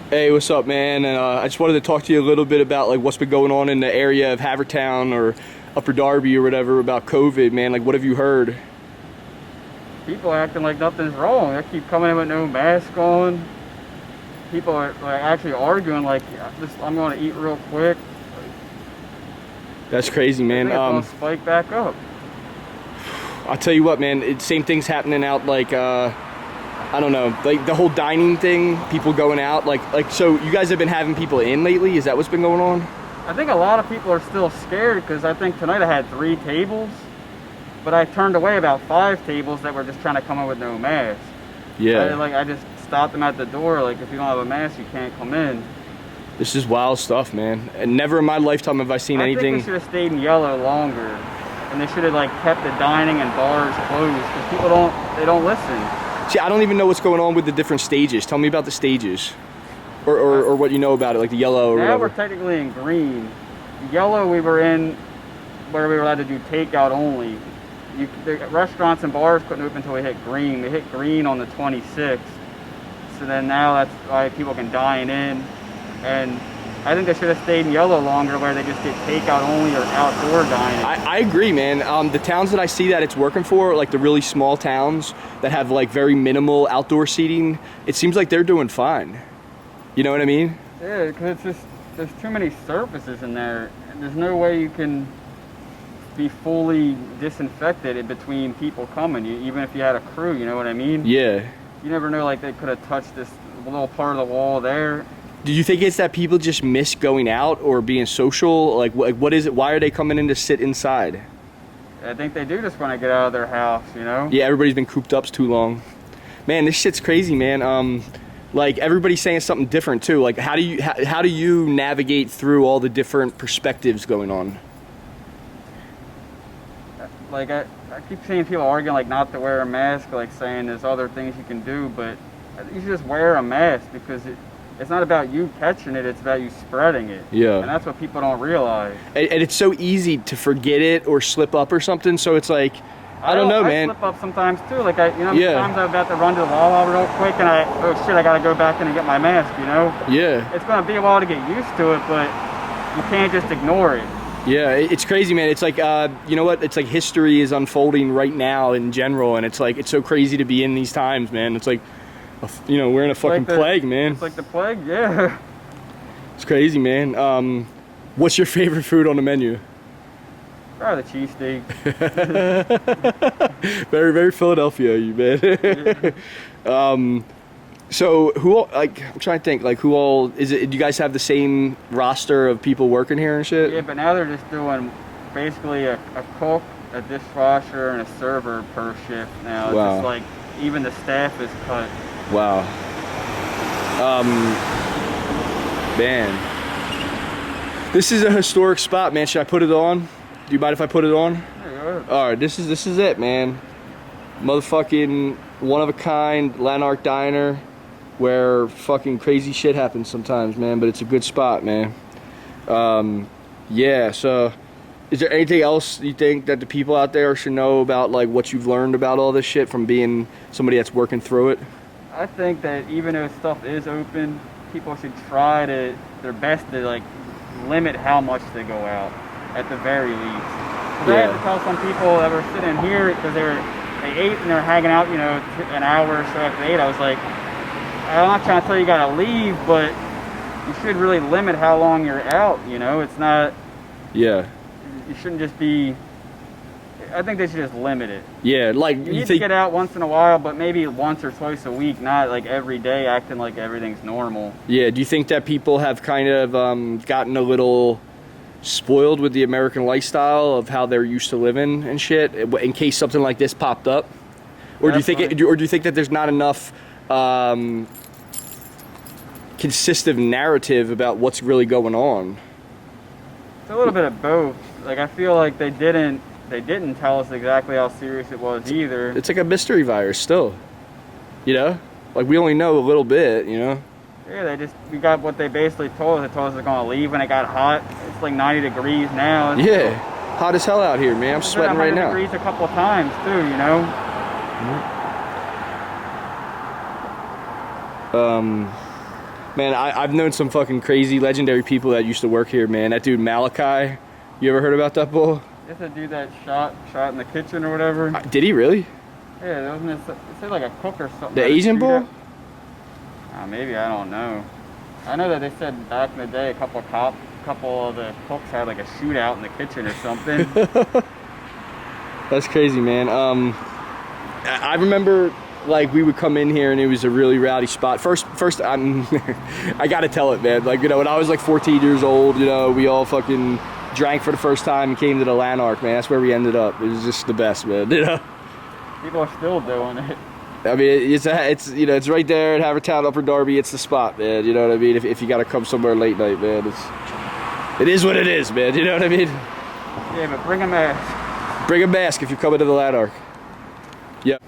Hey, what's up, man? And I just wanted to talk to you a little bit about like what's been going on in the area of Havertown or Upper Darby or whatever about COVID, man. Like, what have you heard? People acting like nothing's wrong. They keep coming in with no mask on. People are like actually arguing like, I'm going to eat real quick. That's crazy, man. It's going to spike back up. I'll tell you what, man. Same thing's happening out like I don't know, like the whole dining thing. People going out like. So you guys have been having people in lately? Is that what's been going on? I think a lot of people are still scared because I think tonight I had 3 tables, but I turned away about 5 tables that were just trying to come in with no mask. Yeah. I just stopped them at the door. Like, if you don't have a mask, you can't come in. This is wild stuff, man. And never in my lifetime have I seen anything. I think we should have stayed in yellow longer, and they should have like kept the dining and bars closed because people don't listen. See, I don't even know what's going on with the different stages. Tell me about the stages, or what you know about it, like the yellow or now whatever. We're technically in green. Yellow, we were in where we were allowed to do takeout only. The restaurants and bars couldn't open until we hit green. We hit green on the 26th. So then now that's why people can dine in. And I think they should have stayed in yellow longer where they just did takeout only or outdoor dining. I agree, man. The towns that I see that it's working for, like the really small towns that have like very minimal outdoor seating, it seems like they're doing fine. You know what I mean? Yeah, because it's just, there's too many surfaces in there. And there's no way you can be fully disinfected in between people coming, even if you had a crew, you know what I mean? Yeah. You never know, like they could have touched this little part of the wall there. Do you think it's that people just miss going out or being social? Like what is it? Why are they coming in to sit inside? I think they do just want to get out of their house, you know? Yeah, everybody's been cooped up too long. Man, this shit's crazy, man. Like everybody's saying something different too. Like how do you navigate through all the different perspectives going on? Like I keep seeing people arguing like not to wear a mask, like saying there's other things you can do, but you should just wear a mask because it's not about you catching it, it's about you spreading it. Yeah. And that's what people don't realize. And it's so easy to forget it or slip up or something, so it's like, I don't know, man. I slip up sometimes too. Like sometimes I'm about to run to the Wawa real quick and oh shit, I gotta go back in and get my mask, you know? Yeah. It's gonna be a while to get used to it, but you can't just ignore it. Yeah, it's crazy, man. It's like, you know what? It's like history is unfolding right now in general, and it's like, it's so crazy to be in these times, man. It's like, you know, we're in a fucking plague, man. It's like the plague, yeah. It's crazy, man. What's your favorite food on the menu? Probably the cheesesteak. Very, very Philadelphia, you man. Yeah. So who all, like, I'm trying to think, like who all is it? Do you guys have the same roster of people working here and shit? Yeah, but now they're just doing basically a cook, a dishwasher, and a server per shift now. Wow. It's just like even the staff is cut. Wow. Man, this is a historic spot, man. Should I put it on? Do you mind if I put it on? Yeah. All right, this is it, man. Motherfucking one of a kind Llanarch Diner, where fucking crazy shit happens sometimes, man. But it's a good spot, man. Yeah. So, is there anything else you think that the people out there should know about, like what you've learned about all this shit from being somebody that's working through it? I think that even though stuff is open, people should try their best to like limit how much they go out at the very least. Because I had to tell some people that were sitting here because they ate and they're hanging out, you know, an hour or so after they ate. I was like, I'm not trying to tell you gotta leave, but you should really limit how long you're out, you know? It's not... Yeah. You shouldn't just be... I think they should just limit it. Yeah, like... You need to get out once in a while, but maybe once or twice a week, not like every day acting like everything's normal. Yeah, do you think that people have kind of gotten a little spoiled with the American lifestyle of how they're used to living and shit in case something like this popped up? Or do you think that there's not enough consistent narrative about what's really going on? It's a little bit of both. Like I feel like they didn't tell us exactly how serious it was either. It's like a mystery virus still. You know? Like we only know a little bit, you know? Yeah, we got what they basically told us. They told us they're gonna leave when it got hot. It's like 90 degrees now. Yeah, hot as hell out here, man. I'm sweating right now. 100 degrees a couple of times too, you know? Man, I've known some fucking crazy legendary people that used to work here, man. That dude Malachi, you ever heard about that bull? It's a dude that shot in the kitchen or whatever. Did he really? Yeah, it said like a cook or something. The Asian bull? Maybe, I don't know. I know that they said back in the day a couple of the cooks had like a shootout in the kitchen or something. That's crazy, man. I remember, like, we would come in here and it was a really rowdy spot. First, I gotta tell it, man. Like, you know, when I was like 14 years old, you know, we all fucking drank for the first time and came to the Llanarch, man. That's where we ended up. It was just the best, man. You know. People are still doing it. I mean, it's you know, it's right there in Havertown, Upper Darby. It's the spot, man. You know what I mean? If you gotta come somewhere late night, man, it is what it is, man. You know what I mean? Yeah, but bring a mask. Bring a mask if you're coming to the Llanarch. Yep.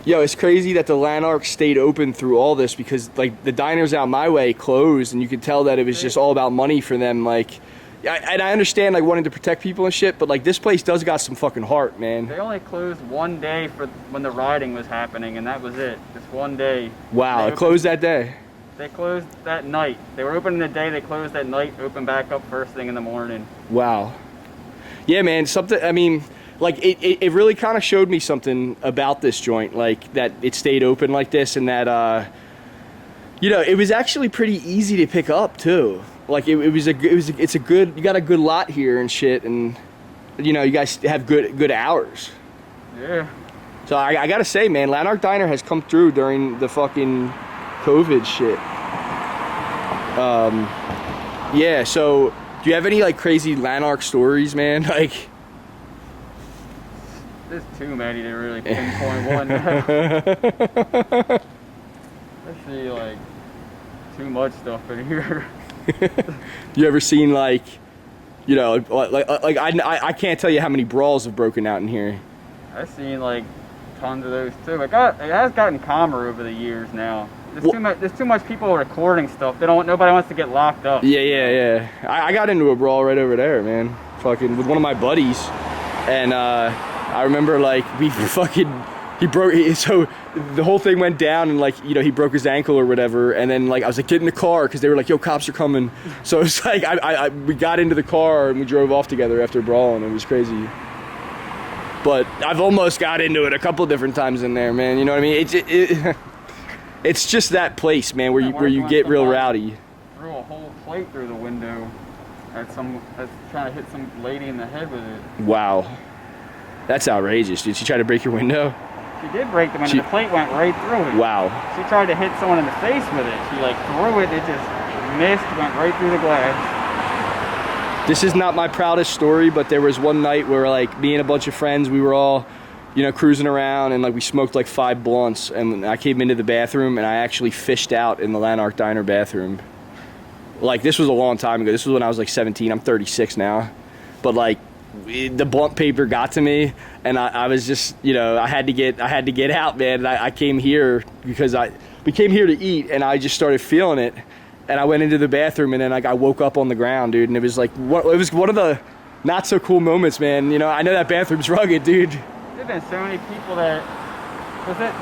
Yo, it's crazy that the Llanarch stayed open through all this because, like, the diners out my way closed, and you could tell that it was just all about money for them. Like, and I understand, like, wanting to protect people and shit, but, like, this place does got some fucking heart, man. They only closed one day for when the rioting was happening, and that was it. Just one day. Wow, it closed that day. They closed that night. They were open in the day, they closed that night, open back up first thing in the morning. Wow. Yeah, man, something, I mean, like, it really kind of showed me something about this joint, like, that it stayed open like this, and that, you know, it was actually pretty easy to pick up, too. Like, it's a good, you got a good lot here and shit, and, you know, you guys have good hours. Yeah. So I gotta say, man, Llanarch Diner has come through during the fucking COVID shit. Yeah, so do you have any, like, crazy Llanarch stories, man? Like, there's too many to really pinpoint one. Especially, like, too much stuff in here. You ever seen, like, you know, like I can't tell you how many brawls have broken out in here. I've seen, like, tons of those too. It has gotten calmer over the years now. There's too much people recording stuff. Nobody wants to get locked up. Yeah. I got into a brawl right over there, man. Fucking with one of my buddies, and I remember, like, so the whole thing went down, and, like, you know, he broke his ankle or whatever, and then, like, I was like, get in the car, because they were like, yo, cops are coming. So it's like, we got into the car and we drove off together after brawling. It was crazy. But I've almost got into it a couple different times in there, man. You know what I mean? It's just that place, man, where you get real rowdy. Threw a whole plate through the window that's trying to hit some lady in the head with it. Wow. That's outrageous. Did she try to break your window? She did break the window. The plate went right through it. Wow. She tried to hit someone in the face with it. She, like, threw it. It just missed, went right through the glass. This is not my proudest story, but there was one night where, like, me and a bunch of friends, we were all, you know, cruising around, and, like, we smoked like 5 blunts, and I came into the bathroom and I actually fished out in the Llanarch Diner bathroom. Like, this was a long time ago. This was when I was like 17. I'm 36 now. But, like, the blunt paper got to me, and I was just, you know, I had to get out, man. And I came here because we came here to eat, and I just started feeling it, and I went into the bathroom, and then, like, I woke up on the ground, dude, and it was like, it was one of the not so cool moments, man. You know, I know that bathroom's rugged, dude. There's been so many people that,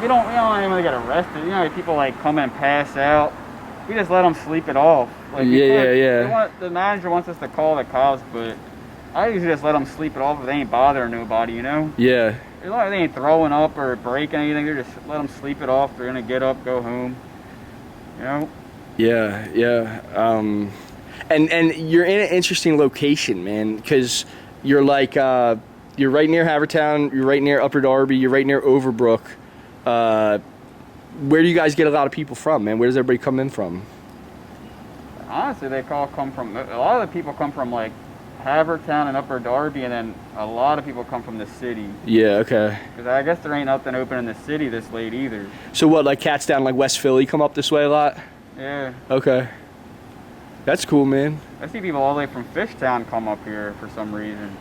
we don't even get arrested. You know, people, like, come and pass out. We just let them sleep it off. Like, yeah. The manager wants us to call the cops, but I usually just let them sleep it off if they ain't bothering nobody, you know? Yeah. As long as they ain't throwing up or breaking anything, they just let them sleep it off. They're gonna get up, go home, you know? Yeah. And you're in an interesting location, man, because you're like, you're right near Havertown, you're right near Upper Darby, you're right near Overbrook. Where do you guys get a lot of people from, man? Where does everybody come in from? Honestly, a lot of the people come from, like, Havertown and Upper Darby, and then a lot of people come from the city. Yeah, okay. Because I guess there ain't nothing open in the city this late either. So what, like, cats down, like, West Philly come up this way a lot? Yeah. Okay. That's cool, man. I see people all the way from Fishtown come up here for some reason.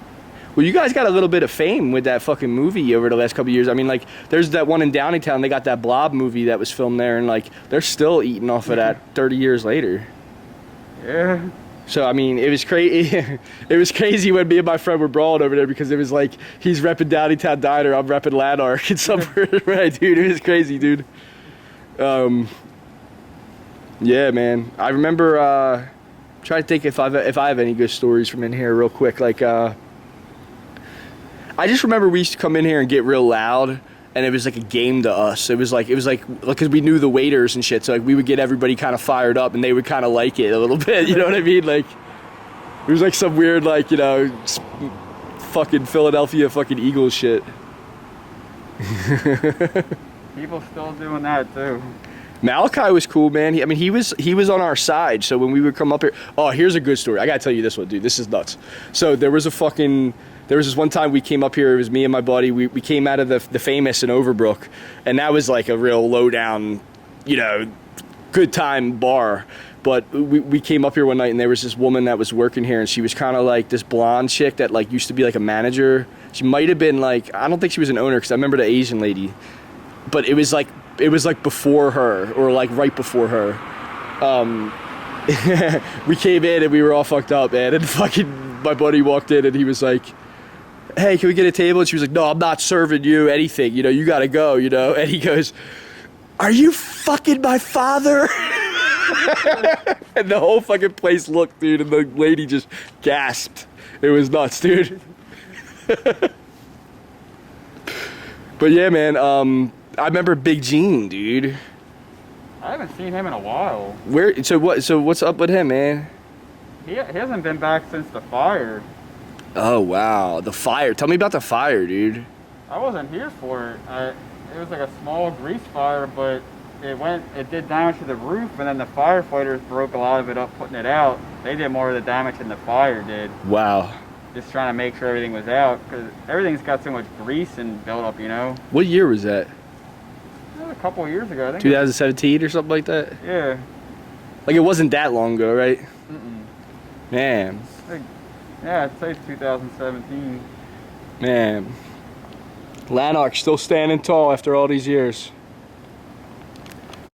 Well, you guys got a little bit of fame with that fucking movie over the last couple of years. I mean, like, there's that one in Downingtown. They got that Blob movie that was filmed there, and, like, they're still eating off of that 30 years later. Yeah. So, I mean, it was crazy. It was crazy when me and my friend were brawling over there because it was like, he's repping Downingtown Diner, I'm repping Llanarch. It's somewhere, right, dude? It was crazy, dude. Yeah, man. I remember trying to think if I have any good stories from in here real quick. Like I just remember we used to come in here and get real loud, and it was like a game to us. It was like because we knew the waiters and shit, so like we would get everybody kind of fired up, and they would kind of like it a little bit. You know what I mean? Like it was like some weird, like, you know, fucking Philadelphia fucking Eagles shit. People still doing that too. Malachi was cool, man. He was on our side. So when we would come up here, oh, here's a good story. I gotta tell you this one, dude. This is nuts. So there was this one time we came up here. It was me and my buddy. We came out of the Famous in Overbrook, and that was like a real low down, you know, good time bar. But we came up here one night, and there was this woman that was working here, and she was kind of like this blonde chick that like used to be like a manager. She might have been like, I don't think she was an owner, because I remember the Asian lady, but it was like before her, or like right before her. We came in and we were all fucked up, man. And fucking my buddy walked in and he was like, "Hey, can we get a table?" And she was like, "No, I'm not serving you anything. You know, you gotta go. You know." And he goes, "Are you fucking my father?" And the whole fucking place looked, dude, and the lady just gasped. It was nuts, dude. But yeah, man. I remember Big Gene, dude. I haven't seen him in a while. So what's up with him, man? He hasn't been back since the fire. Oh wow, the fire. Tell me about the fire, dude. I wasn't here for it. It was like a small grease fire, but it did damage to the roof, and then the firefighters broke a lot of it up, putting it out. They did more of the damage than the fire did. Wow. Just trying to make sure everything was out, because everything's got so much grease and buildup, you know. What year was that? It was a couple of years ago, I think. 2017 or something like that? Yeah. Like it wasn't that long ago, right? Mm-mm. Man. Yeah, I'd say it's 2017. Man. Llanarch still standing tall after all these years.